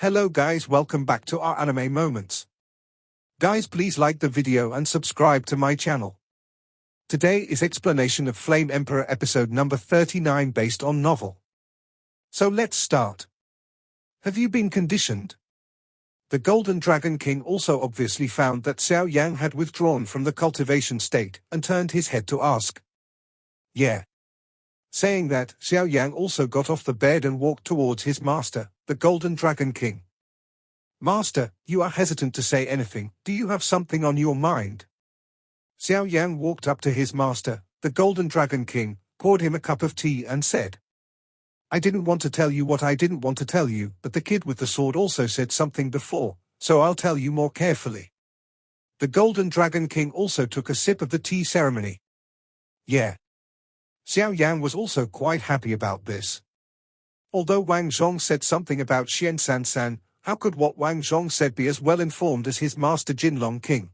Hello guys, welcome back to our anime moments. Guys, please like the video and subscribe to my channel. Today is explanation of Flame Emperor episode number 39 based on novel. So let's start. Have you been conditioned? The Golden Dragon King also obviously found that Xiao Yan had withdrawn from the cultivation state and turned his head to ask. Yeah. Saying that, Xiao Yan also got off the bed and walked towards his master, the Golden Dragon King. Master, you are hesitant to say anything. Do you have something on your mind? Xiao Yan walked up to his master, the Golden Dragon King, poured him a cup of tea and said, I didn't want to tell you what I didn't want to tell you, but the kid with the sword also said something before, so I'll tell you more carefully. The Golden Dragon King also took a sip of the tea ceremony. Yeah. Xiao Yan was also quite happy about this. Although Wang Zhong said something about Xian San, how could what Wang Zhong said be as well informed as his master Jinlong King?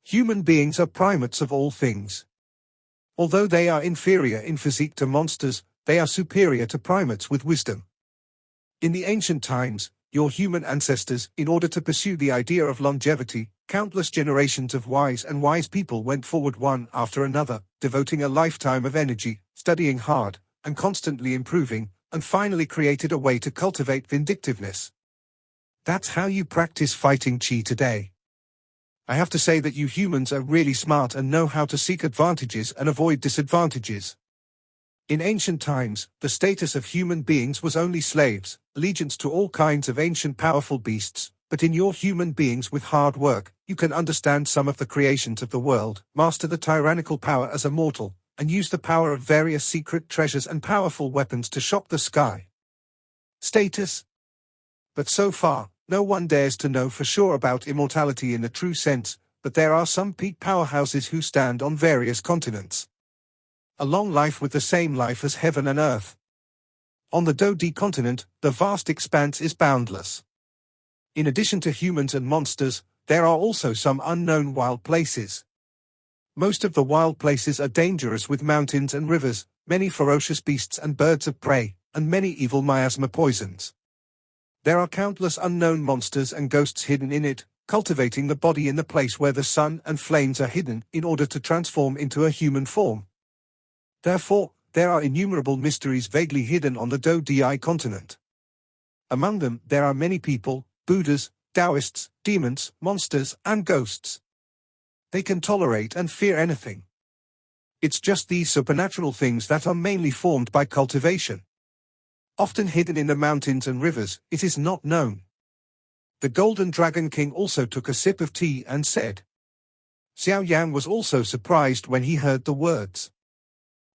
Human beings are primates of all things. Although they are inferior in physique to monsters, they are superior to primates with wisdom. In the ancient times, your human ancestors, in order to pursue the idea of longevity, countless generations of wise people went forward one after another, devoting a lifetime of energy, studying hard, and constantly improving, and finally created a way to cultivate vindictiveness. That's how you practice fighting Qi today. I have to say that you humans are really smart and know how to seek advantages and avoid disadvantages. In ancient times, the status of human beings was only slaves, allegiance to all kinds of ancient powerful beasts, but in your human beings with hard work, you can understand some of the creations of the world, master the tyrannical power as a mortal, and use the power of various secret treasures and powerful weapons to shock the sky. Status. But so far, no one dares to know for sure about immortality in the true sense, but there are some peak powerhouses who stand on various continents. A long life with the same life as heaven and earth. On the Do-D continent, the vast expanse is boundless. In addition to humans and monsters, there are also some unknown wild places. Most of the wild places are dangerous with mountains and rivers, many ferocious beasts and birds of prey, and many evil miasma poisons. There are countless unknown monsters and ghosts hidden in it, cultivating the body in the place where the sun and flames are hidden in order to transform into a human form. Therefore, there are innumerable mysteries vaguely hidden on the Do-Di continent. Among them, there are many people, Buddhas, Taoists, demons, monsters, and ghosts. They can tolerate and fear anything. It's just these supernatural things that are mainly formed by cultivation. Often hidden in the mountains and rivers, it is not known. The Golden Dragon King also took a sip of tea and said. Xiao Yan was also surprised when he heard the words.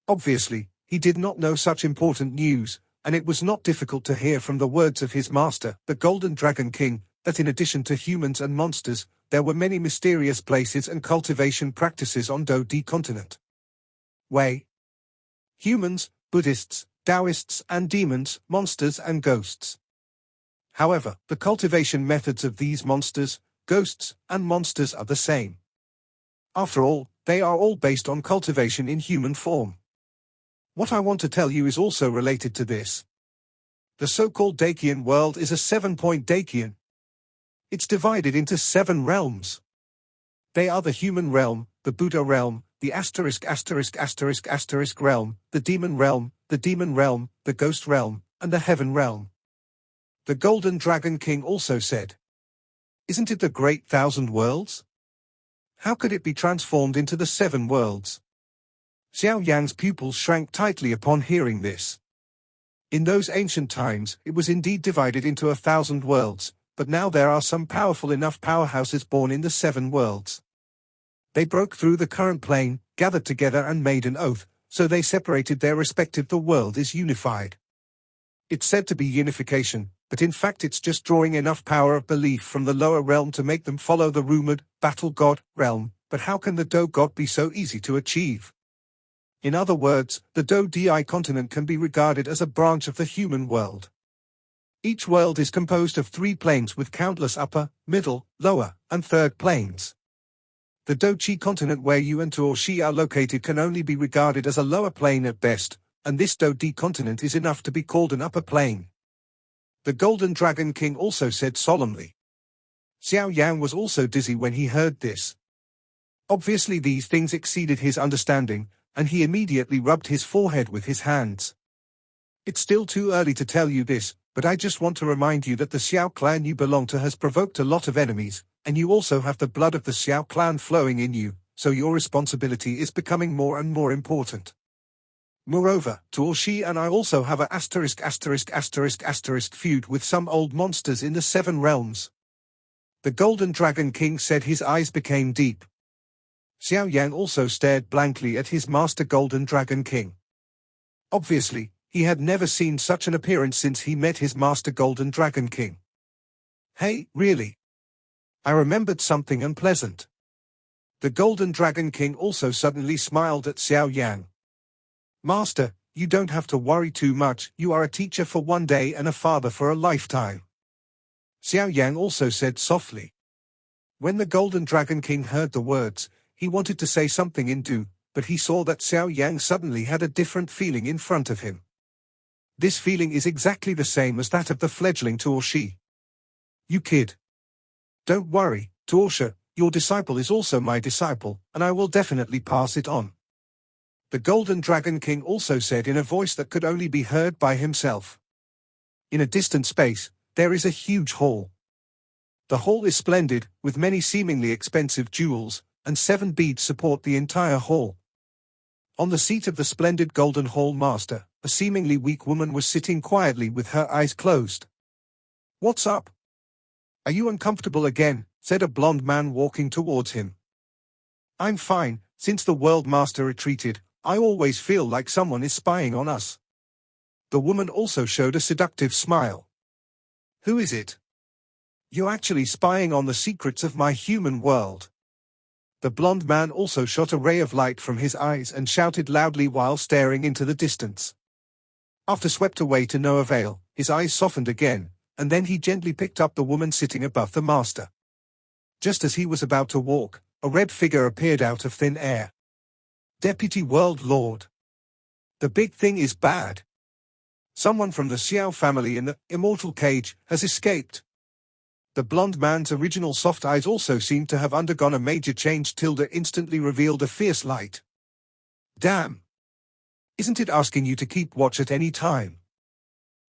Obviously, he did not know such important news, and it was not difficult to hear from the words of his master, the Golden Dragon King, that in addition to humans and monsters, there were many mysterious places and cultivation practices on Do-Di continent. Way. Humans, Buddhists, Taoists and demons, monsters and ghosts. However, the cultivation methods of these monsters, ghosts, and monsters are the same. After all, they are all based on cultivation in human form. What I want to tell you is also related to this. The so-called Dakian world is a 7-point Dakian. It's divided into 7 realms. They are the human realm, the Buddha realm, the ***** realm, the demon realm, the ghost realm, and the heaven realm. The Golden Dragon King also said, Isn't it the great 1,000 worlds? How could it be transformed into the 7 worlds? Xiao Yan's pupils shrank tightly upon hearing this. In those ancient times, it was indeed divided into 1,000 worlds, but now there are some powerful enough powerhouses born in the 7 worlds. They broke through the current plane, gathered together and made an oath, so they separated their respective the world is unified. It's said to be unification, but in fact it's just drawing enough power of belief from the lower realm to make them follow the rumored battle god realm, but how can the Do god be so easy to achieve? In other words, the Do-Di continent can be regarded as a branch of the human world. Each world is composed of 3 planes with countless upper, middle, lower, and third planes. The Do-Chi continent where you and Tuo-Shi are located can only be regarded as a lower plane at best, and this Do-Di continent is enough to be called an upper plane. The Golden Dragon King also said solemnly. Xiao Yan was also dizzy when he heard this. Obviously these things exceeded his understanding, and he immediately rubbed his forehead with his hands. It's still too early to tell you this, but I just want to remind you that the Xiao clan you belong to has provoked a lot of enemies, and you also have the blood of the Xiao clan flowing in you, so your responsibility is becoming more and more important. Moreover, Tuo Shi and I also have a feud with some old monsters in the 7 realms. The Golden Dragon King said. His eyes became deep. Xiao Yan also stared blankly at his master Golden Dragon King. Obviously, he had never seen such an appearance since he met his master Golden Dragon King. Hey, really? I remembered something unpleasant. The Golden Dragon King also suddenly smiled at Xiao Yan. Master, you don't have to worry too much. You are a teacher for 1 day and a father for a lifetime. Xiao Yan also said softly. When the Golden Dragon King heard the words, he wanted to say something in Du, but he saw that Xiao Yan suddenly had a different feeling in front of him. This feeling is exactly the same as that of the fledgling Tuo Shi. You kid. Don't worry, Tuo Shi, your disciple is also my disciple, and I will definitely pass it on. The Golden Dragon King also said in a voice that could only be heard by himself. In a distant space, there is a huge hall. The hall is splendid, with many seemingly expensive jewels, and 7 beads support the entire hall. On the seat of the splendid Golden Hall Master, a seemingly weak woman was sitting quietly with her eyes closed. What's up? Are you uncomfortable again? Said a blond man walking towards him. I'm fine. Since the World Master retreated, I always feel like someone is spying on us. The woman also showed a seductive smile. Who is it? You're actually spying on the secrets of my human world. The blond man also shot a ray of light from his eyes and shouted loudly while staring into the distance. After swept away to no avail, his eyes softened again, and then he gently picked up the woman sitting above the master. Just as he was about to walk, a red figure appeared out of thin air. Deputy World Lord. The big thing is bad. Someone from the Xiao family in the immortal cage has escaped. The blond man's original soft eyes also seemed to have undergone a major change. Tilda instantly revealed a fierce light. Damn. Isn't it asking you to keep watch at any time?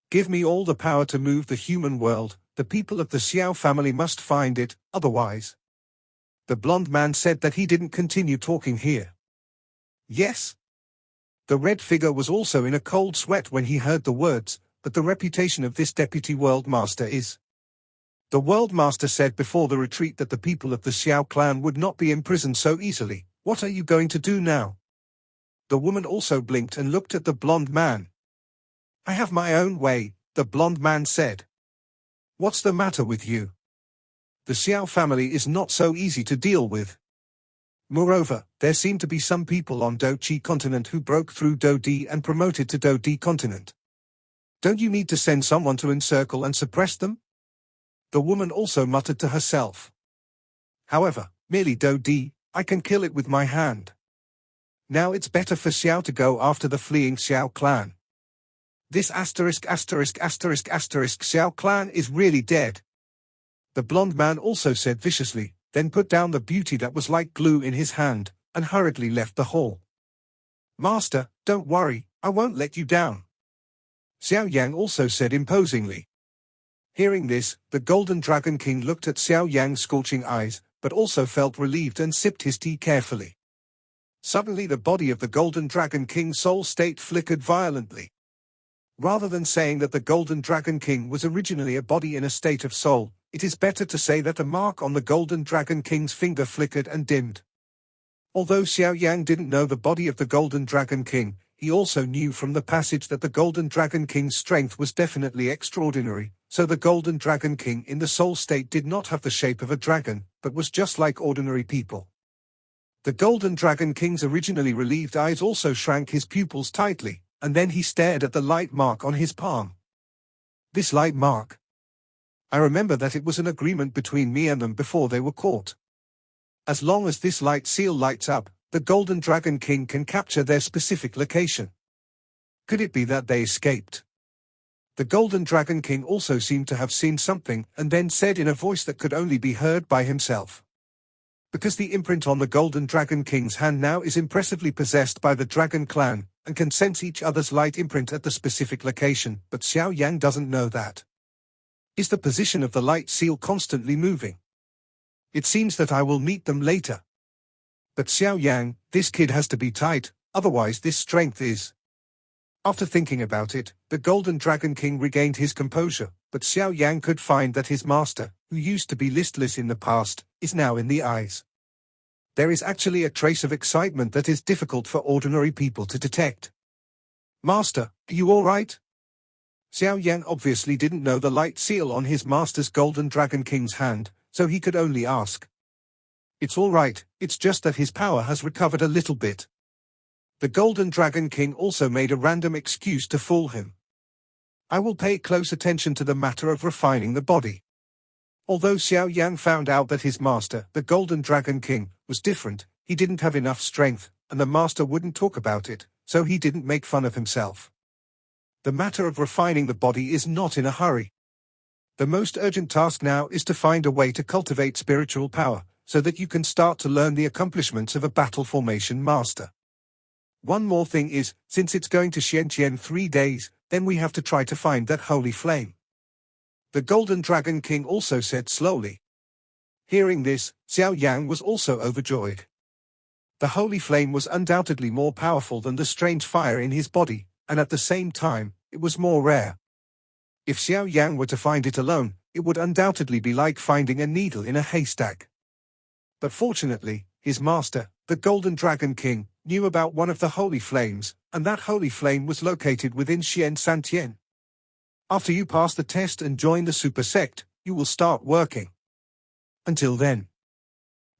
Give me all the power to move the human world. The people of the Xiao family must find it, otherwise. The blond man said that he didn't continue talking here. Yes. The red figure was also in a cold sweat when he heard the words, but the reputation of this Deputy World Master is. The World Master said before the retreat that the people of the Xiao clan would not be imprisoned so easily. What are you going to do now? The woman also blinked and looked at the blond man. I have my own way, the blond man said. What's the matter with you? The Xiao family is not so easy to deal with. Moreover, there seem to be some people on Do-Chi continent who broke through Do-Di and promoted to Do-Di continent. Don't you need to send someone to encircle and suppress them? The woman also muttered to herself. However, merely Do-Di, I can kill it with my hand. Now it's better for Xiao to go after the fleeing Xiao clan. This Xiao clan is really dead. The blond man also said viciously, then put down the beauty that was like glue in his hand, and hurriedly left the hall. Master, don't worry, I won't let you down. Xiao Yang also said imposingly. Hearing this, the Golden Dragon King looked at Xiao Yang's scorching eyes, but also felt relieved and sipped his tea carefully. Suddenly the body of the Golden Dragon King's soul state flickered violently. Rather than saying that the Golden Dragon King was originally a body in a state of soul, it is better to say that the mark on the Golden Dragon King's finger flickered and dimmed. Although Xiao Yang didn't know the body of the Golden Dragon King, he also knew from the passage that the Golden Dragon King's strength was definitely extraordinary, so the Golden Dragon King in the soul state did not have the shape of a dragon, but was just like ordinary people. The Golden Dragon King's originally relieved eyes also shrank his pupils tightly, and then he stared at the light mark on his palm. This light mark. I remember that it was an agreement between me and them before they were caught. As long as this light seal lights up, the Golden Dragon King can capture their specific location. Could it be that they escaped? The Golden Dragon King also seemed to have seen something and then said in a voice that could only be heard by himself. Because the imprint on the Golden Dragon King's hand now is impressively possessed by the Dragon Clan, and can sense each other's light imprint at the specific location, but Xiao Yan doesn't know that. Is the position of the light seal constantly moving? It seems that I will meet them later. But Xiao Yan, this kid has to be tight, otherwise this strength is. After thinking about it, the Golden Dragon King regained his composure, but Xiao Yan could find that his master, who used to be listless in the past, is now in the eyes. There is actually a trace of excitement that is difficult for ordinary people to detect. Master, are you all right? Xiao Yan obviously didn't know the light seal on his master's Golden Dragon King's hand, so he could only ask. It's all right, it's just that his power has recovered a little bit. The Golden Dragon King also made a random excuse to fool him. I will pay close attention to the matter of refining the body. Although Xiao Yan found out that his master, the Golden Dragon King, was different, he didn't have enough strength, and the master wouldn't talk about it, so he didn't make fun of himself. The matter of refining the body is not in a hurry. The most urgent task now is to find a way to cultivate spiritual power, so that you can start to learn the accomplishments of a battle formation master. One more thing is, since it's going to Xiantian 3 days, then we have to try to find that holy flame. The Golden Dragon King also said slowly. Hearing this, Xiao Yang was also overjoyed. The holy flame was undoubtedly more powerful than the strange fire in his body, and at the same time, it was more rare. If Xiao Yang were to find it alone, it would undoubtedly be like finding a needle in a haystack. But fortunately, his master, the Golden Dragon King, knew about one of the holy flames, and that holy flame was located within Xian Santian. After you pass the test and join the super sect, you will start working. Until then.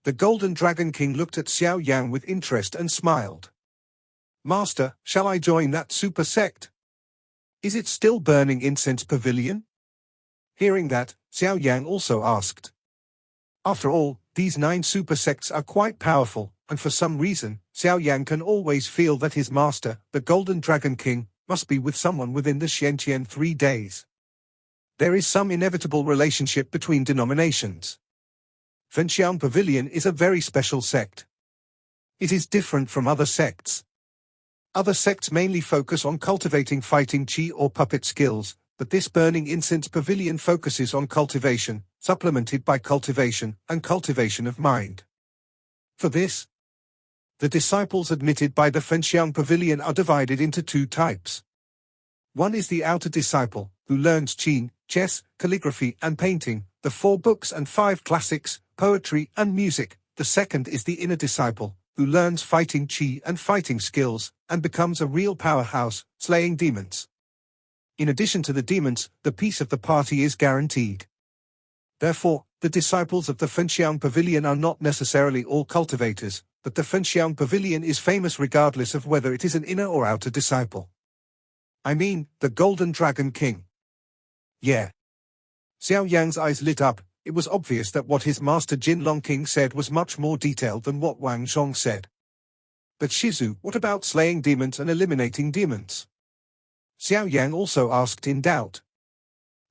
The Golden Dragon King looked at Xiao Yang with interest and smiled. Master, shall I join that super sect? Is it still burning incense pavilion? Hearing that, Xiao Yang also asked. After all, these 9 super sects are quite powerful, and for some reason, Xiao Yang can always feel that his master, the Golden Dragon King, must be with someone within the Xiantian 3 days. There is some inevitable relationship between denominations. Fenxiang Pavilion is a very special sect. It is different from other sects. Other sects mainly focus on cultivating fighting qi or puppet skills, but this Burning Incense Pavilion focuses on cultivation, supplemented by cultivation and cultivation of mind. For this, the disciples admitted by the Fenxiang Pavilion are divided into 2 types. One is the outer disciple, who learns qin, chess, calligraphy and painting, the 4 books and 5 classics, poetry and music. The second is the inner disciple, who learns fighting qi and fighting skills, and becomes a real powerhouse, slaying demons. In addition to the demons, the peace of the party is guaranteed. Therefore, the disciples of the Fenxiang Pavilion are not necessarily all cultivators, but the Fenxiang Pavilion is famous regardless of whether it is an inner or outer disciple. I mean, the Golden Dragon King. Yeah. Xiao Yang's eyes lit up. It was obvious that what his master Jin Longking said was much more detailed than what Wang Zhong said. But Shizu, what about slaying demons and eliminating demons? Xiao Yang also asked in doubt.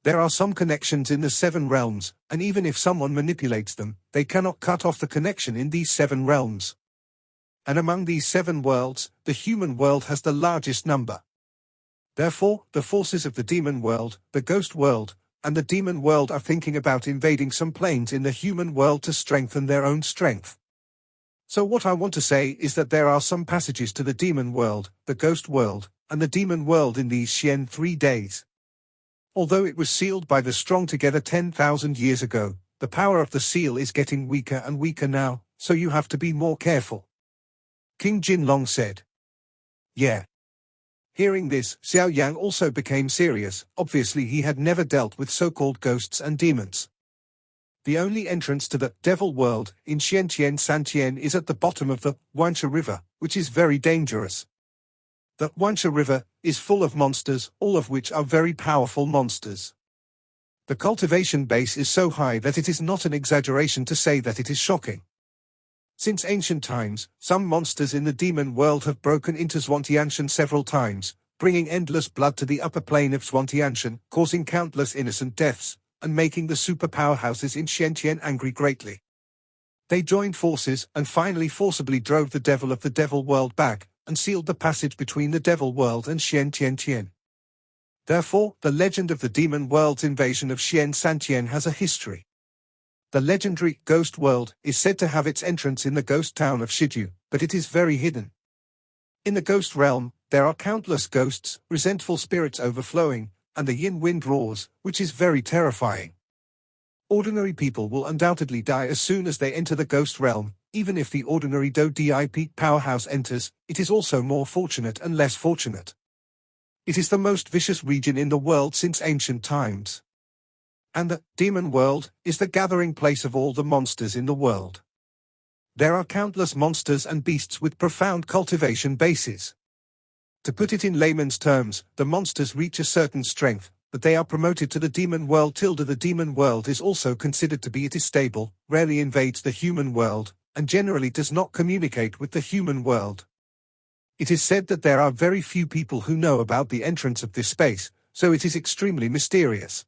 There are some connections in the 7 realms, and even if someone manipulates them, they cannot cut off the connection in these 7 realms. And among these 7 worlds, the human world has the largest number. Therefore, the forces of the demon world, the ghost world, and the demon world are thinking about invading some planes in the human world to strengthen their own strength. So what I want to say is that there are some passages to the demon world, the ghost world, and the demon world in these Xian 3 days. Although it was sealed by the strong together 10,000 years ago, the power of the seal is getting weaker and weaker now, so you have to be more careful. King Jinlong said. Yeah. Hearing this, Xiao Yang also became serious. Obviously he had never dealt with so-called ghosts and demons. The only entrance to the devil world in Xiantian Santian is at the bottom of the Wansha River, which is very dangerous. The Wansha River is full of monsters, all of which are very powerful monsters. The cultivation base is so high that it is not an exaggeration to say that it is shocking. Since ancient times, some monsters in the demon world have broken into Zhuangtianshan several times, bringing endless blood to the upper plane of Zhuangtianshan, causing countless innocent deaths, and making the superpowerhouses in Xiantian angry greatly. They joined forces and finally forcibly drove the devil of the devil world back, and sealed the passage between the devil world and Xiantian. Therefore, the legend of the demon world's invasion of Xian Santian has a history. The legendary ghost world is said to have its entrance in the ghost town of Shijiu, but it is very hidden. In the ghost realm, there are countless ghosts, resentful spirits overflowing, and the yin wind roars, which is very terrifying. Ordinary people will undoubtedly die as soon as they enter the ghost realm. Even if the ordinary Do Dip powerhouse enters, it is also more fortunate and less fortunate. It is the most vicious region in the world since ancient times. And the demon world is the gathering place of all the monsters in the world. There are countless monsters and beasts with profound cultivation bases. To put it in layman's terms, the monsters reach a certain strength, but they are promoted to the demon world. The demon world is also considered to be it is stable, rarely invades the human world, and generally does not communicate with the human world. It is said that there are very few people who know about the entrance of this space, so it is extremely mysterious.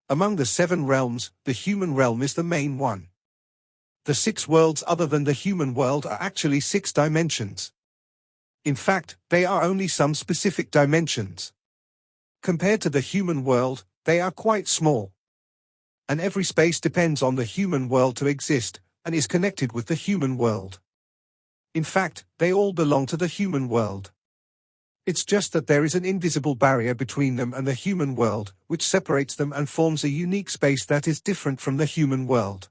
Among the 7 realms, the human realm is the main one. The 6 worlds other than the human world are actually 6 dimensions. In fact, they are only some specific dimensions. Compared to the human world, they are quite small. And every space depends on the human world to exist, and is connected with the human world. In fact, they all belong to the human world. It's just that there is an invisible barrier between them and the human world, which separates them and forms a unique space that is different from the human world.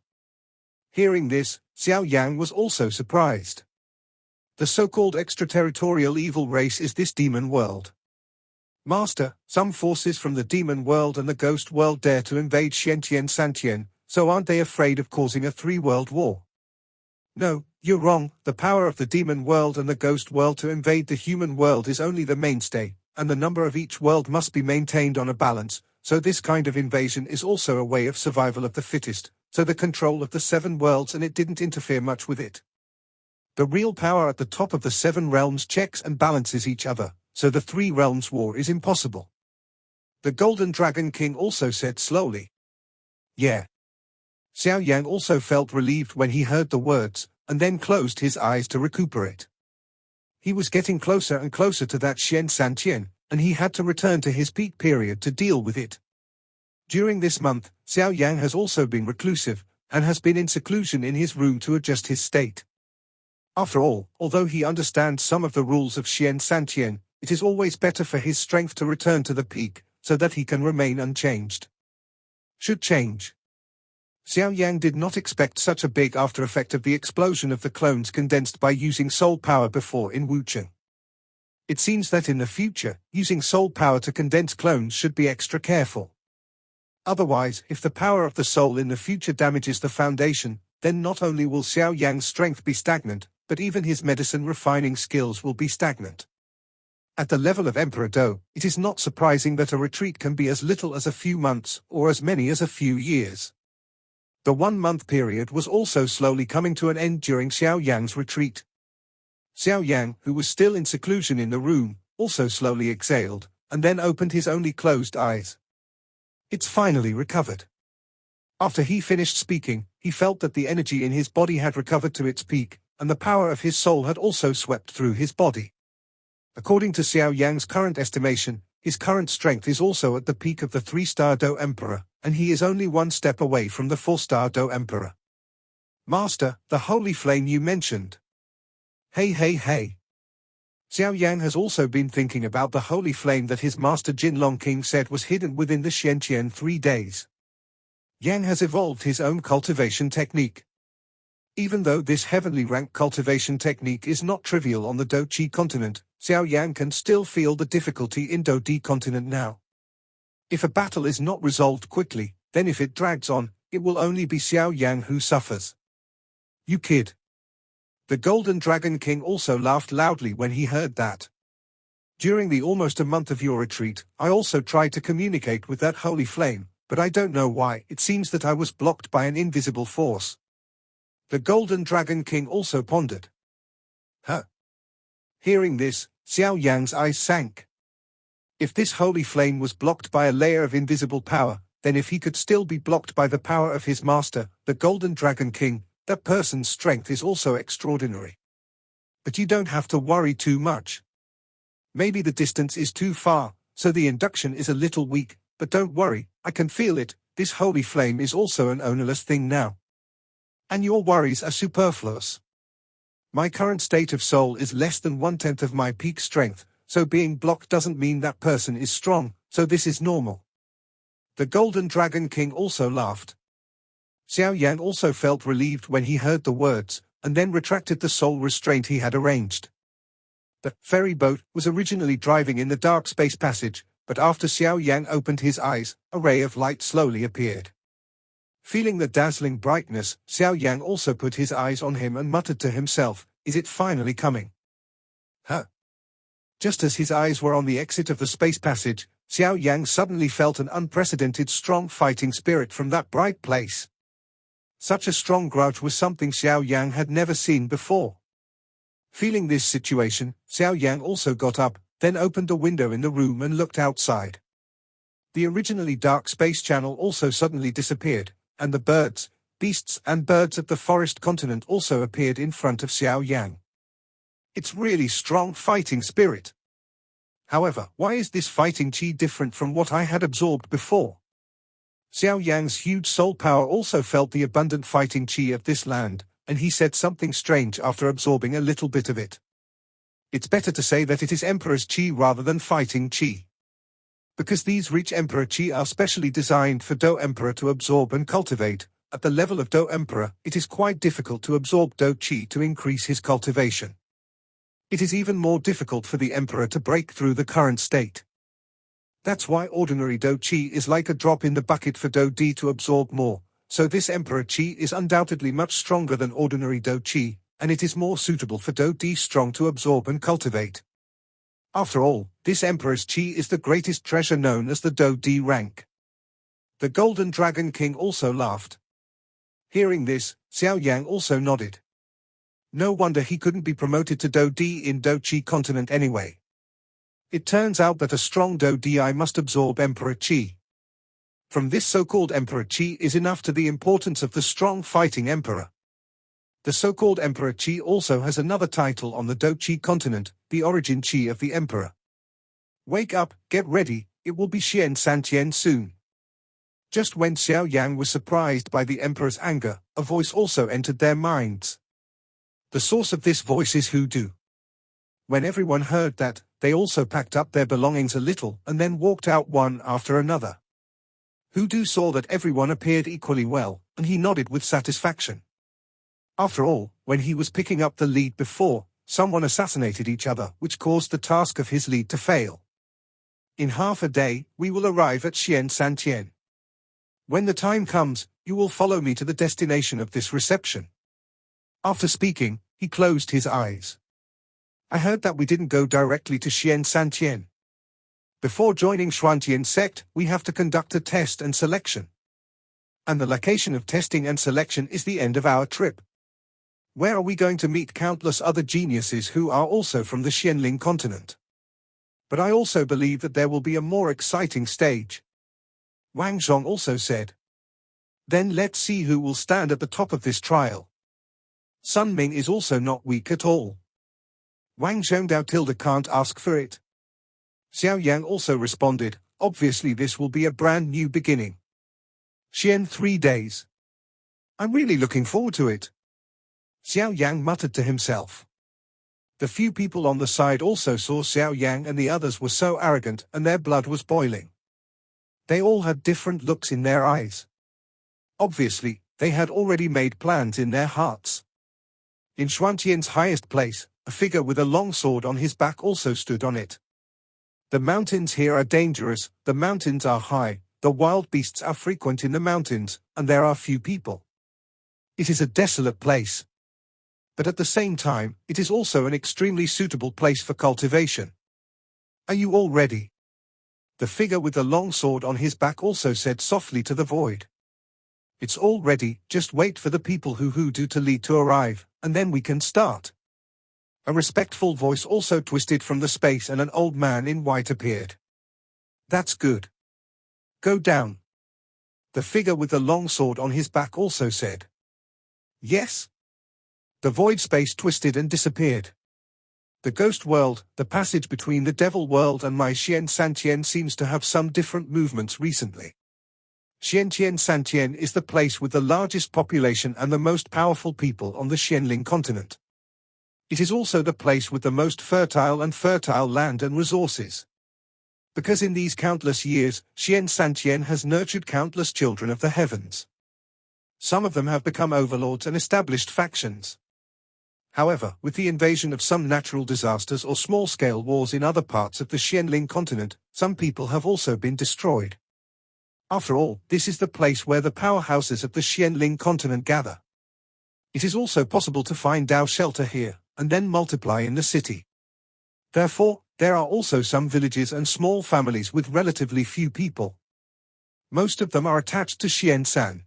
Hearing this, Xiao Yan was also surprised. The so-called extraterritorial evil race is this demon world. Master, some forces from the demon world and the ghost world dare to invade Xiantian Santian, so aren't they afraid of causing a 3-world war? No, you're wrong. The power of the demon world and the ghost world to invade the human world is only the mainstay, and the number of each world must be maintained on a balance, so this kind of invasion is also a way of survival of the fittest, so the control of the 7 worlds and it didn't interfere much with it. The real power at the top of the 7 realms checks and balances each other, so the 3 realms war is impossible. The Golden Dragon King also said slowly. Yeah. Xiao Yan also felt relieved when he heard the words, and then closed his eyes to recuperate. He was getting closer and closer to that Xian Santian, and he had to return to his peak period to deal with it. During this month, Xiao Yan has also been reclusive, and has been in seclusion in his room to adjust his state. After all, although he understands some of the rules of Xian Santian, it is always better for his strength to return to the peak, so that he can remain unchanged. Should change. Xiao Yan did not expect such a big after effect of the explosion of the clones condensed by using soul power before in Wucheng. It seems that in the future, using soul power to condense clones should be extra careful. Otherwise, if the power of the soul in the future damages the foundation, then not only will Xiao Yan's strength be stagnant, but even his medicine refining skills will be stagnant. At the level of Emperor Do, it is not surprising that a retreat can be as little as a few months, or as many as a few years. The 1-month period was also slowly coming to an end during Xiao Yan's retreat. Xiao Yan, who was still in seclusion in the room, also slowly exhaled, and then opened his only closed eyes. It's finally recovered. After he finished speaking, he felt that the energy in his body had recovered to its peak, and the power of his soul had also swept through his body. According to Xiao Yan's current estimation, his current strength is also at the peak of the 3-star Do Emperor, and he is only 1 step away from the 4-star Do Emperor. Master, the holy flame you mentioned. Hey. Xiao Yan has also been thinking about the holy flame that his master Jinlong King said was hidden within the Xiantian 3 days. Yang has evolved his own cultivation technique. Even though this heavenly rank cultivation technique is not trivial on the Do Chi continent, Xiao Yan can still feel the difficulty in Do Di continent now. If a battle is not resolved quickly, then if it drags on, it will only be Xiao Yan who suffers. You kid. The Golden Dragon King also laughed loudly when he heard that. During the almost a month of your retreat, I also tried to communicate with that holy flame, but I don't know why. It seems that I was blocked by an invisible force. The Golden Dragon King also pondered. Huh? Hearing this, Xiao Yan's eyes sank. If this holy flame was blocked by a layer of invisible power, then if he could still be blocked by the power of his master, the Golden Dragon King, that person's strength is also extraordinary. But you don't have to worry too much. Maybe the distance is too far, so the induction is a little weak, but don't worry, I can feel it, this holy flame is also an ownerless thing now. And your worries are superfluous. My current state of soul is less than 1/10 of my peak strength, so being blocked doesn't mean that person is strong, so this is normal. The Golden Dragon King also laughed. Xiao Yan also felt relieved when he heard the words, and then retracted the soul restraint he had arranged. The ferry boat was originally driving in the dark space passage, but after Xiao Yan opened his eyes, a ray of light slowly appeared. Feeling the dazzling brightness, Xiao Yan also put his eyes on him and muttered to himself, "Is it finally coming?" Huh? Just as his eyes were on the exit of the space passage, Xiao Yan suddenly felt an unprecedented strong fighting spirit from that bright place. Such a strong grudge was something Xiao Yan had never seen before. Feeling this situation, Xiao Yan also got up, then opened a window in the room and looked outside. The originally dark space channel also suddenly disappeared, and the birds, beasts and birds of the forest continent also appeared in front of Xiao Yan. It's really strong fighting spirit. However, why is this fighting chi different from what I had absorbed before? Xiao Yan's huge soul power also felt the abundant fighting chi of this land, and he said something strange after absorbing a little bit of it. It's better to say that it is Emperor's chi rather than fighting chi. Because these rich Emperor chi are specially designed for Do Emperor to absorb and cultivate, at the level of Do Emperor, it is quite difficult to absorb Do chi to increase his cultivation. It is even more difficult for the Emperor to break through the current state. That's why ordinary Do chi is like a drop in the bucket for Do di to absorb more, so this Emperor chi is undoubtedly much stronger than ordinary Do chi, and it is more suitable for Do di strong to absorb and cultivate. After all, this Emperor's chi is the greatest treasure known as the Do di rank. The Golden Dragon King also laughed. Hearing this, Xiao Yang also nodded. No wonder he couldn't be promoted to Do di in Do chi continent anyway. It turns out that a strong Do di must absorb Emperor chi. From this so-called Emperor chi is enough to the importance of the strong fighting Emperor. The so-called Emperor chi also has another title on the Do chi continent, the origin chi of the Emperor. Wake up, get ready, it will be Xian Santian soon. Just when Xiao Yang was surprised by the Emperor's anger, a voice also entered their minds. The source of this voice is Hoodoo. When everyone heard that, they also packed up their belongings a little and then walked out one after another. Hoodoo saw that everyone appeared equally well, and he nodded with satisfaction. After all, when he was picking up the lead before, someone assassinated each other, which caused the task of his lead to fail. In half a day, we will arrive at Xian Santian. When the time comes, you will follow me to the destination of this reception. After speaking, he closed his eyes. I heard that we didn't go directly to Xian Santian. Before joining Xuantian sect, we have to conduct a test and selection. And the location of testing and selection is the end of our trip. Where are we going to meet countless other geniuses who are also from the Xianling continent? But I also believe that there will be a more exciting stage. Wang Zhong also said. Then let's see who will stand at the top of this trial. Sun Ming is also not weak at all. Wang Zhongdao tilde can't ask for it. Xiao Yang also responded, obviously this will be a brand new beginning. Xian 3 days. I'm really looking forward to it. Xiao Yang muttered to himself. The few people on the side also saw Xiao Yang and the others were so arrogant and their blood was boiling. They all had different looks in their eyes. Obviously, they had already made plans in their hearts. In Xuantian's highest place, a figure with a long sword on his back also stood on it. The mountains here are dangerous, the mountains are high, the wild beasts are frequent in the mountains, and there are few people. It is a desolate place. But at the same time, it is also an extremely suitable place for cultivation. Are you all ready? The figure with the long sword on his back also said softly to the void. It's all ready, just wait for the people who do to lead to arrive, and then we can start. A respectful voice also twisted from the space and an old man in white appeared. That's good. Go down. The figure with the long sword on his back also said. Yes. The void space twisted and disappeared. The ghost world, the passage between the devil world and my Xian Santian, seems to have some different movements recently. Xian Santian is the place with the largest population and the most powerful people on the Xianling continent. It is also the place with the most fertile land and resources. Because in these countless years, Xian Santian has nurtured countless children of the heavens. Some of them have become overlords and established factions. However, with the invasion of some natural disasters or small-scale wars in other parts of the Xianling continent, some people have also been destroyed. After all, this is the place where the powerhouses of the Xianling continent gather. It is also possible to find Dao shelter here, and then multiply in the city. Therefore, there are also some villages and small families with relatively few people. Most of them are attached to Xian San.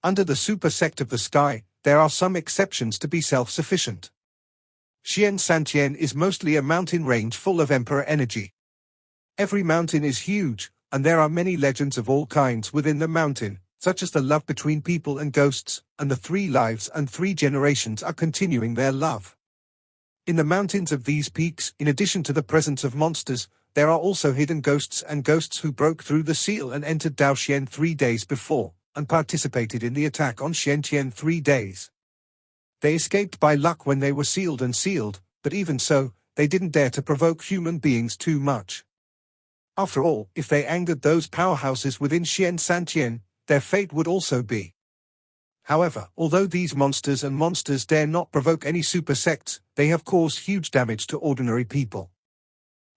Under the super sect of the sky, there are some exceptions to be self-sufficient. Xian Santian is mostly a mountain range full of emperor energy. Every mountain is huge, and there are many legends of all kinds within the mountain, such as the love between people and ghosts, and the 3 lives and 3 generations are continuing their love. In the mountains of these peaks, in addition to the presence of monsters, there are also hidden ghosts and ghosts who broke through the seal and entered Daoxian 3 days before, and participated in the attack on Xiantian 3 days. They escaped by luck when they were sealed, but even so, they didn't dare to provoke human beings too much. After all, if they angered those powerhouses within Xian Santian, their fate would also be. However, although these monsters dare not provoke any super sects, they have caused huge damage to ordinary people.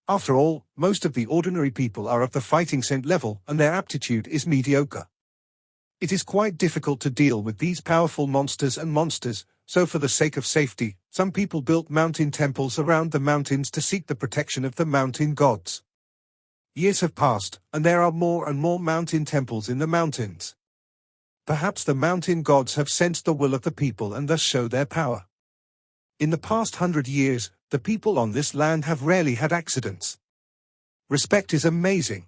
After all, most of the ordinary people are of the fighting scent level and their aptitude is mediocre. It is quite difficult to deal with these powerful monsters, so for the sake of safety, some people built mountain temples around the mountains to seek the protection of the mountain gods. Years have passed, and there are more and more mountain temples in the mountains. Perhaps the mountain gods have sensed the will of the people and thus show their power. In the past 100 years, the people on this land have rarely had accidents. Respect is amazing.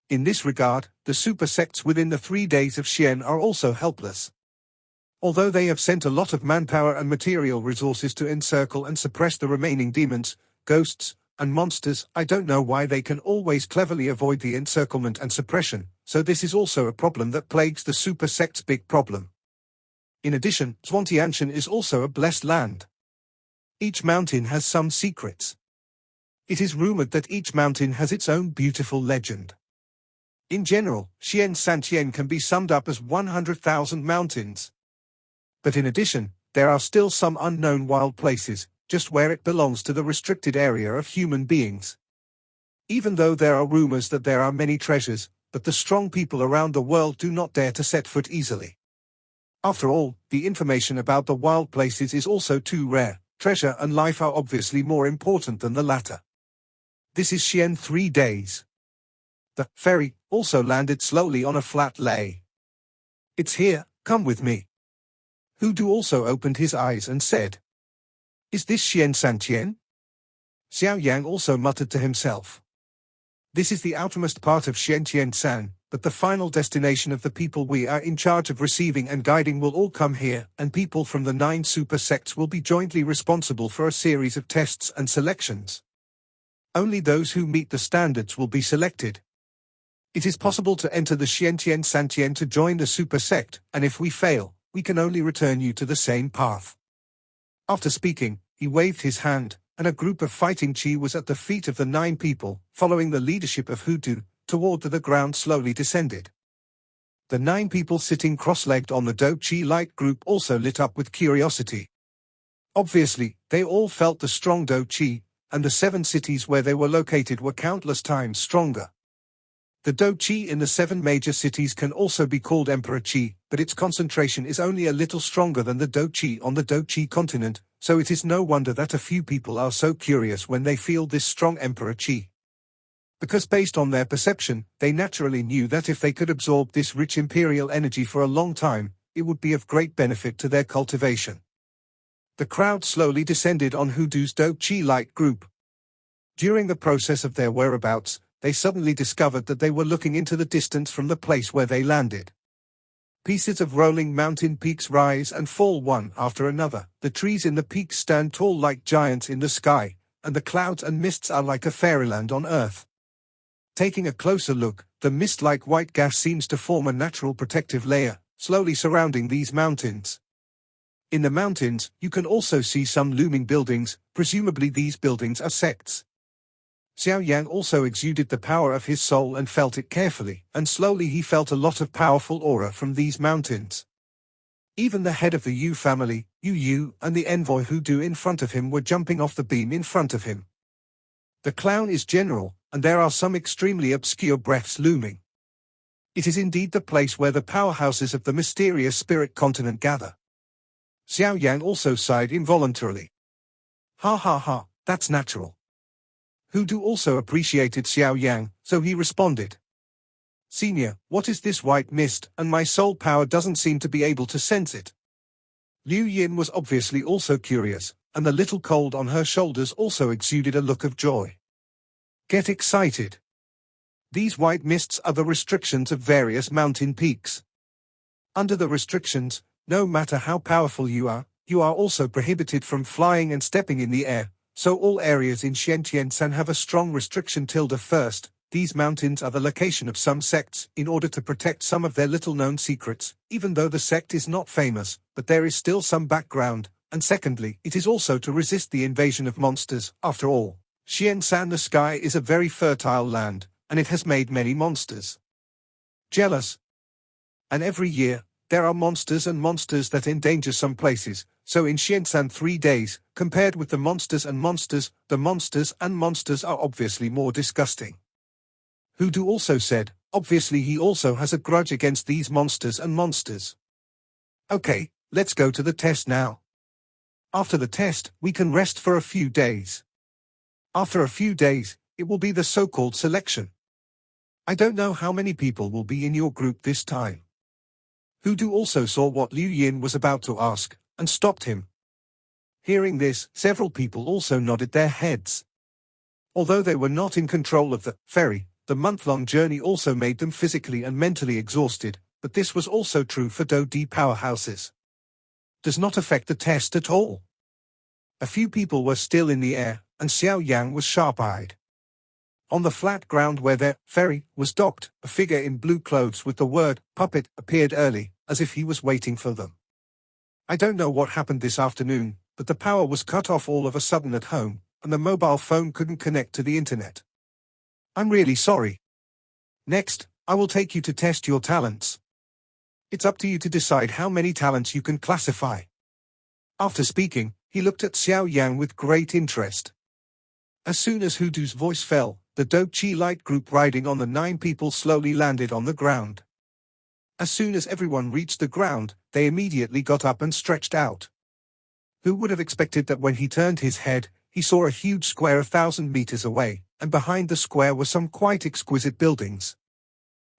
In this regard, the super sects within the 3 days of Xian are also helpless. Although they have sent a lot of manpower and material resources to encircle and suppress the remaining demons, ghosts, and monsters, I don't know why they can always cleverly avoid the encirclement and suppression, so this is also a problem that plagues the super sect's big problem. In addition, Zhuangtianshan is also a blessed land. Each mountain has some secrets. It is rumored that each mountain has its own beautiful legend. In general, Xian Santian can be summed up as 100,000 mountains. But in addition, there are still some unknown wild places, just where it belongs to the restricted area of human beings. Even though there are rumors that there are many treasures, but the strong people around the world do not dare to set foot easily. After all, the information about the wild places is also too rare. Treasure and life are obviously more important than the latter. This is Xian 3 days. The ferry also landed slowly on a flat lay. It's here, come with me. Hudu also opened his eyes and said, "Is this Xian Santian?" Xiao Yan also muttered to himself. This is the outermost part of Xiantian San, but the final destination of the people we are in charge of receiving and guiding will all come here, and people from the 9 super sects will be jointly responsible for a series of tests and selections. Only those who meet the standards will be selected. It is possible to enter the Xiantian Santian to join the super sect, and if we fail, we can only return you to the same path. After speaking, he waved his hand, and a group of fighting chi was at the feet of the 9 people, following the leadership of Hudu, toward the ground slowly descended. The 9 people sitting cross-legged on the Do Chi light group also lit up with curiosity. Obviously, they all felt the strong Do Chi, and the 7 cities where they were located were countless times stronger. The Do Chi in the 7 major cities can also be called Emperor Chi, but its concentration is only a little stronger than the Do Chi on the Do Chi continent, so it is no wonder that a few people are so curious when they feel this strong Emperor Chi. Because based on their perception, they naturally knew that if they could absorb this rich imperial energy for a long time, it would be of great benefit to their cultivation. The crowd slowly descended on Hudu's Do Chi light group. During the process of their whereabouts, they suddenly discovered that they were looking into the distance from the place where they landed. Pieces of rolling mountain peaks rise and fall one after another. The trees in the peaks stand tall like giants in the sky, and the clouds and mists are like a fairyland on earth. Taking a closer look, the mist-like white gas seems to form a natural protective layer, slowly surrounding these mountains. In the mountains, you can also see some looming buildings. Presumably these buildings are sects. Xiao Yan also exuded the power of his soul and felt it carefully, and slowly he felt a lot of powerful aura from these mountains. Even the head of the Yu family, Yu, and the envoy Hudu in front of him were jumping off the beam in front of him. The clown is general, and there are some extremely obscure breaths looming. It is indeed the place where the powerhouses of the mysterious spirit continent gather. Xiao Yan also sighed involuntarily. Ha ha ha, that's natural. Hudu also appreciated Xiao Yang, so he responded. Senior, what is this white mist, and my soul power doesn't seem to be able to sense it. Liu Yin was obviously also curious, and the little cold on her shoulders also exuded a look of joy. Get excited. These white mists are the restrictions of various mountain peaks. Under the restrictions, no matter how powerful you are also prohibited from flying and stepping in the air. So all areas in Xiantiansan have a strong restriction. First, these mountains are the location of some sects, in order to protect some of their little-known secrets, even though the sect is not famous, but there is still some background, and secondly, it is also to resist the invasion of monsters. After all, Xiansan the sky is a very fertile land, and it has made many monsters. Jealous. And every year, there are monsters and monsters that endanger some places. So in Xiansan 3 days, compared with the monsters and monsters, the monsters and monsters are obviously more disgusting. Hudu also said, obviously he also has a grudge against these monsters and monsters. Okay, let's go to the test now. After the test, we can rest for a few days. After a few days, it will be the so-called selection. I don't know how many people will be in your group this time. Hudu also saw what Liu Yin was about to ask, and stopped him. Hearing this, several people also nodded their heads. Although they were not in control of the ferry, the month-long journey also made them physically and mentally exhausted, but this was also true for Do-D powerhouses. Does not affect the test at all. A few people were still in the air, and Xiao Yang was sharp-eyed. On the flat ground where their ferry was docked, a figure in blue clothes with the word puppet appeared early, as if he was waiting for them. I don't know what happened this afternoon, but the power was cut off all of a sudden at home, and the mobile phone couldn't connect to the internet. I'm really sorry. Next, I will take you to test your talents. It's up to you to decide how many talents you can classify. After speaking, he looked at Xiao Yang with great interest. As soon as Hudu's voice fell, the Do-Chi light group riding on the 9 people slowly landed on the ground. As soon as everyone reached the ground, they immediately got up and stretched out. Who would have expected that when he turned his head, he saw a huge square 1,000 meters away, and behind the square were some quite exquisite buildings.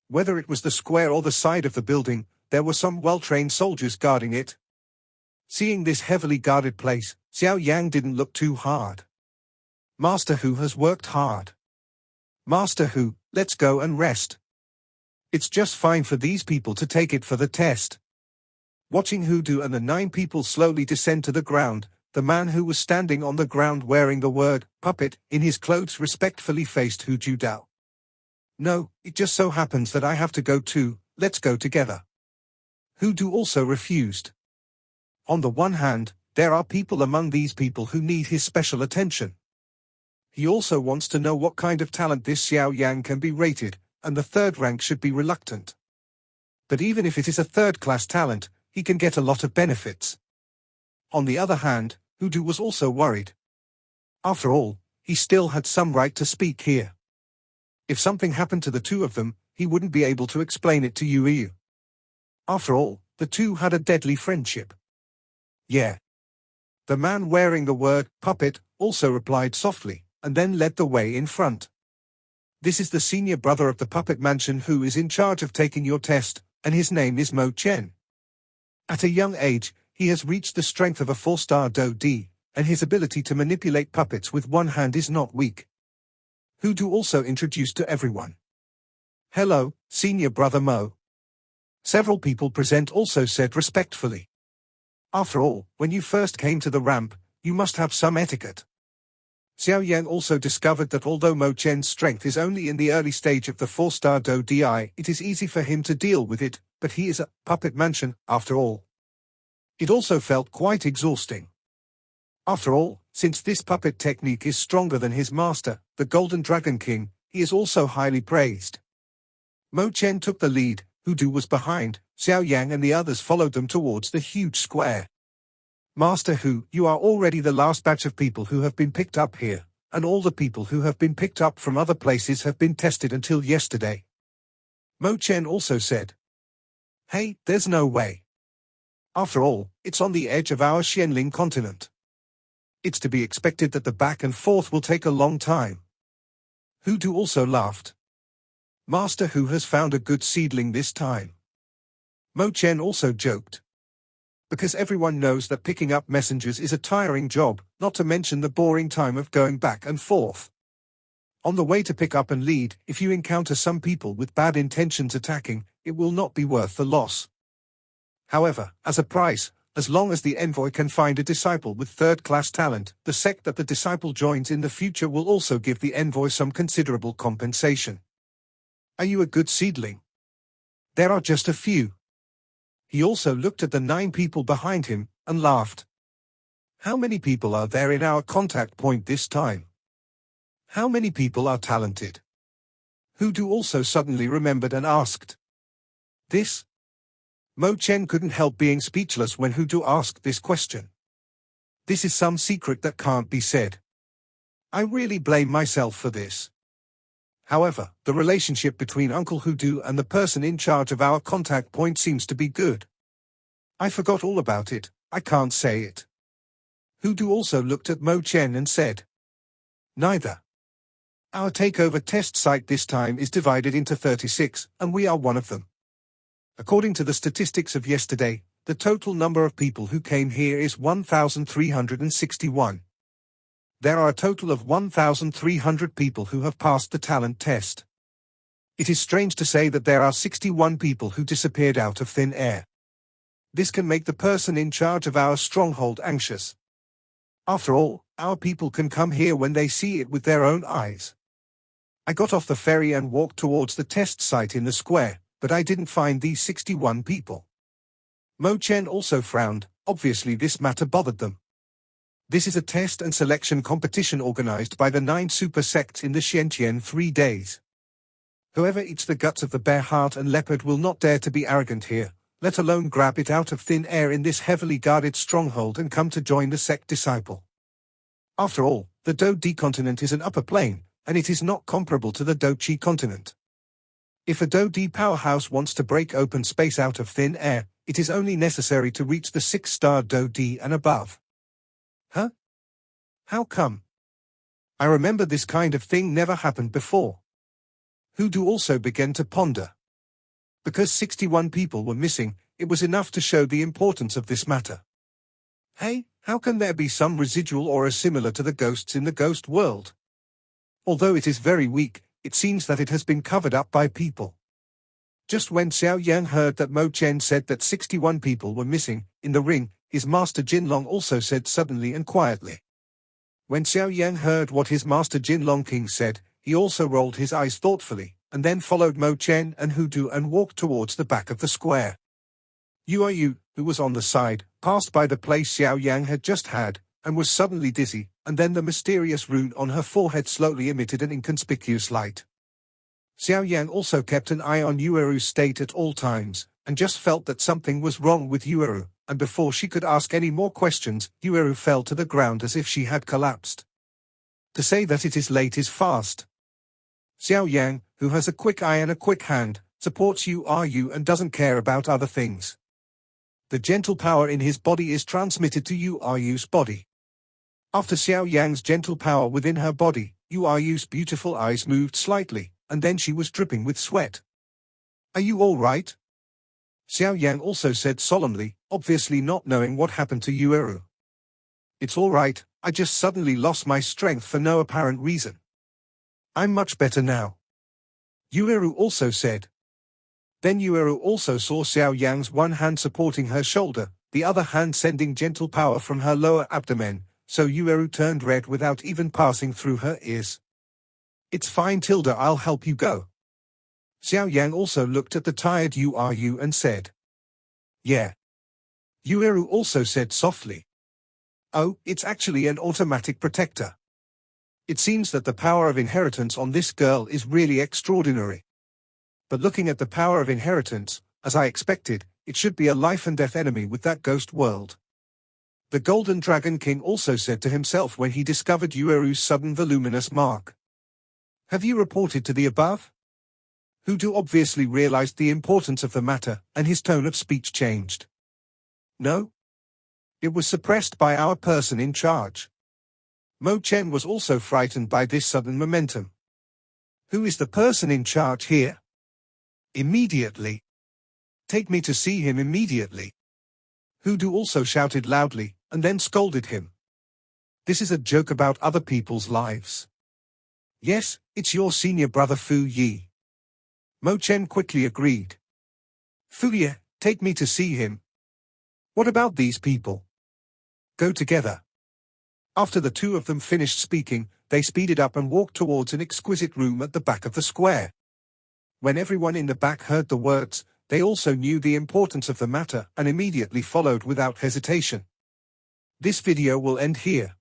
Whether it was the square or the side of the building, there were some well-trained soldiers guarding it. Seeing this heavily guarded place, Xiao Yang didn't look too hard. Master Hu has worked hard. Master Hu, let's go and rest. It's just fine for these people to take it for the test. Watching Hudu and the 9 people slowly descend to the ground, the man who was standing on the ground wearing the word puppet in his clothes respectfully faced Hu Judao. No, it just so happens that I have to go too, let's go together. Hudu also refused. On the one hand, there are people among these people who need his special attention. He also wants to know what kind of talent this Xiao Yang can be rated, and the third rank should be reluctant. But even if it is a third-class talent, he can get a lot of benefits. On the other hand, Hudu was also worried. After all, he still had some right to speak here. If something happened to the two of them, he wouldn't be able to explain it to Yu. After all, the two had a deadly friendship. Yeah. The man wearing the word puppet also replied softly, and then led the way in front. This is the senior brother of the puppet mansion who is in charge of taking your test, and his name is Mo Chen. At a young age, he has reached the strength of a 4-star Do-D, and his ability to manipulate puppets with one hand is not weak. Du also introduced to everyone. Hello, senior brother Mo. Several people present also said respectfully. After all, when you first came to the ramp, you must have some etiquette. Xiao Yan also discovered that although Mo Chen's strength is only in the early stage of the 4-star Do Di, it is easy for him to deal with it, but he is a puppet mansion, after all. It also felt quite exhausting. After all, since this puppet technique is stronger than his master, the Golden Dragon King, he is also highly praised. Mo Chen took the lead, Du was behind, Xiao Yang and the others followed them towards the huge square. Master Hu, you are already the last batch of people who have been picked up here, and all the people who have been picked up from other places have been tested until yesterday. Mo Chen also said. Hey, there's no way. After all, it's on the edge of our Xianling continent. It's to be expected that the back and forth will take a long time. Du also laughed. Master Hu has found a good seedling this time. Mo Chen also joked. Because everyone knows that picking up messengers is a tiring job, not to mention the boring time of going back and forth. On the way to pick up and lead, if you encounter some people with bad intentions attacking, it will not be worth the loss. However, as a price, as long as the envoy can find a disciple with third-class talent, the sect that the disciple joins in the future will also give the envoy some considerable compensation. Are you a good seedling? There are just a few. He also looked at the 9 people behind him, and laughed. How many people are there in our contact point this time? How many people are talented? Du also suddenly remembered and asked. This? Mo Chen couldn't help being speechless when Du asked this question. This is some secret that can't be said. I really blame myself for this. However, the relationship between Uncle Du and the person in charge of our contact point seems to be good. I forgot all about it, I can't say it. Du also looked at Mo Chen and said. Neither. Our takeover test site this time is divided into 36, and we are one of them. According to the statistics of yesterday, the total number of people who came here is 1,361. There are a total of 1,300 people who have passed the talent test. It is strange to say that there are 61 people who disappeared out of thin air. This can make the person in charge of our stronghold anxious. After all, our people can come here when they see it with their own eyes. I got off the ferry and walked towards the test site in the square, but I didn't find these 61 people. Mo Chen also frowned, obviously this matter bothered them. This is a test and selection competition organized by the 9 super sects in the Xiantian 3 days. Whoever eats the guts of the bear heart and leopard will not dare to be arrogant here, let alone grab it out of thin air in this heavily guarded stronghold and come to join the sect disciple. After all, the Do Di continent is an upper plane, and it is not comparable to the Do Chi continent. If a Do Di powerhouse wants to break open space out of thin air, it is only necessary to reach the 6-star Do Di and above. Huh? How come? I remember this kind of thing never happened before. Du also began to ponder. Because 61 people were missing, it was enough to show the importance of this matter. Hey, how can there be some residual aura similar to the ghosts in the ghost world? Although it is very weak, it seems that it has been covered up by people. Just when Xiao Yang heard that Mo Chen said that 61 people were missing, in the ring, his master Jinlong also said suddenly and quietly. When Xiao Yang heard what his master Jinlong King said, he also rolled his eyes thoughtfully, and then followed Mo Chen and Du and walked towards the back of the square. Yu, who was on the side, passed by the place Xiao Yang had just had, and was suddenly dizzy, and then the mysterious rune on her forehead slowly emitted an inconspicuous light. Xiao Yang also kept an eye on Yueru's state at all times, and just felt that something was wrong with Yueru, and before she could ask any more questions, Yueru fell to the ground as if she had collapsed. To say that it is late is fast. Xiao Yang, who has a quick eye and a quick hand, supports Yu and doesn't care about other things. The gentle power in his body is transmitted to Yu's body. After Xiao Yang's gentle power within her body, Yu's beautiful eyes moved slightly, and then she was dripping with sweat. Are you all right? Xiao Yang also said solemnly, obviously not knowing what happened to Yueru. It's all right, I just suddenly lost my strength for no apparent reason. I'm much better now. Yueru also said. Then Yueru also saw Xiao Yan's one hand supporting her shoulder, the other hand sending gentle power from her lower abdomen, so Yueru turned red without even passing through her ears. It's fine, Tilda, I'll help you go. Xiao Yan also looked at the tired Yueru and said. Yeah. Yueru also said softly. Oh, it's actually an automatic protector. It seems that the power of inheritance on this girl is really extraordinary. But looking at the power of inheritance, as I expected, it should be a life and death enemy with that ghost world. The Golden Dragon King also said to himself when he discovered Yueru's sudden voluminous mark. Have you reported to the above? Hudu obviously realized the importance of the matter, and his tone of speech changed. No? It was suppressed by our person in charge. Mo Chen was also frightened by this sudden momentum. Who is the person in charge here? Immediately. Take me to see him immediately. Hudu also shouted loudly, and then scolded him. This is a joke about other people's lives. Yes, it's your senior brother Fu Yi. Mo Chen quickly agreed. Fu Yi, take me to see him. What about these people? Go together. After the two of them finished speaking, they speeded up and walked towards an exquisite room at the back of the square. When everyone in the back heard the words, they also knew the importance of the matter and immediately followed without hesitation. This video will end here.